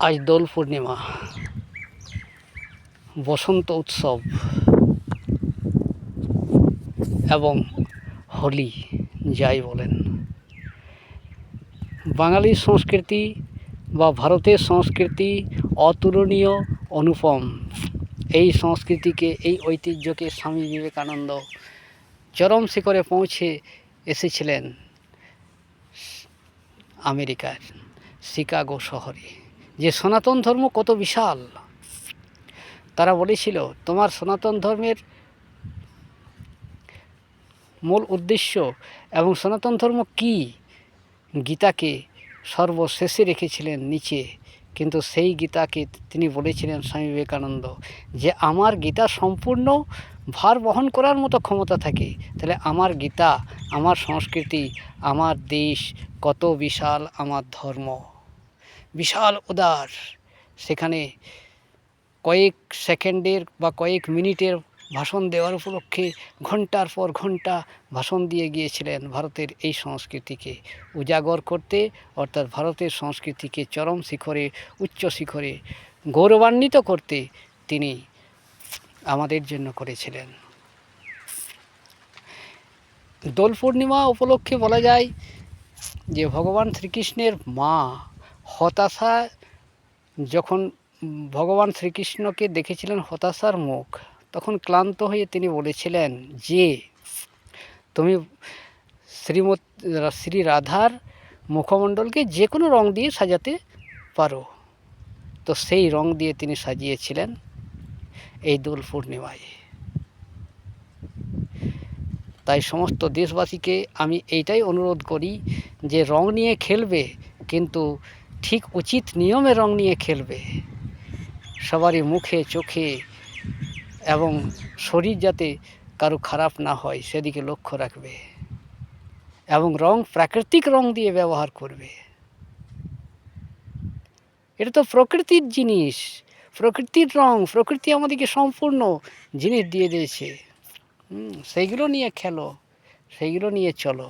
আজ দোল পূর্ণিমা, বসন্ত উৎসব এবং হোলি যাই বলেন, বাঙালির সংস্কৃতি বা ভারতের সংস্কৃতি অতুলনীয়, অনুপম। এই সংস্কৃতিকে, এই ঐতিহ্যকে স্বামী বিবেকানন্দ চরম শিখরে পৌঁছে এসেছিলেন আমেরিকার শিকাগো শহরে। যে সনাতন ধর্ম কত বিশাল, তারা বলেছিল তোমার সনাতন ধর্মের মূল উদ্দেশ্য এবং সনাতন ধর্ম কী, গীতাকে সর্বশেষে রেখেছিলেন নিচে, কিন্তু সেই গীতাকে তিনি বলেছিলেন স্বামী বিবেকানন্দ যে আমার গীতা সম্পূর্ণ ভার বহন করার মতো ক্ষমতা থাকে, তাহলে আমার গীতা, আমার সংস্কৃতি, আমার দেশ কত বিশাল, আমার ধর্ম বিশাল উদার। সেখানে কয়েক সেকেন্ডের বা কয়েক মিনিটের ভাষণ দেওয়ার উপলক্ষে ঘন্টার পর ঘন্টা ভাষণ দিয়ে গিয়েছিলেন ভারতের এই সংস্কৃতিকে উজাগর করতে, অর্থাৎ ভারতের সংস্কৃতিকে চরম শিখরে, উচ্চ শিখরে গৌরবান্বিত করতে তিনি আমাদের জন্য করেছিলেন। দোল পূর্ণিমা উপলক্ষে বলা যায় যে ভগবান শ্রীকৃষ্ণের মা হতাশা, যখন ভগবান শ্রীকৃষ্ণকে দেখেছিলেন হতাশার মুখ, তখন ক্লান্ত হয়ে তিনি বলেছিলেন যে তুমি শ্রী রাধার মুখমণ্ডলকে যে কোনো রং দিয়ে সাজাতে পারো। তো সেই রং দিয়ে তিনি সাজিয়েছিলেন এই দোল পূর্ণিমায়। তাই সমস্ত দেশবাসীকে আমি এইটাই অনুরোধ করি যে রং নিয়ে খেলবে, কিন্তু ঠিক উচিত নিয়মে রং নিয়ে খেলবে। সবারই মুখে, চোখে এবং শরীর যাতে কারো খারাপ না হয় সেদিকে লক্ষ্য রাখবে এবং রং প্রাকৃতিক রং দিয়ে ব্যবহার করবে। এটা তো প্রকৃতির জিনিস, প্রকৃতির রং, প্রকৃতি আমাদেরকে সম্পূর্ণ জিনিস দিয়ে দিয়েছে। সেইগুলো নিয়ে খেলো, সেইগুলো নিয়ে চলো।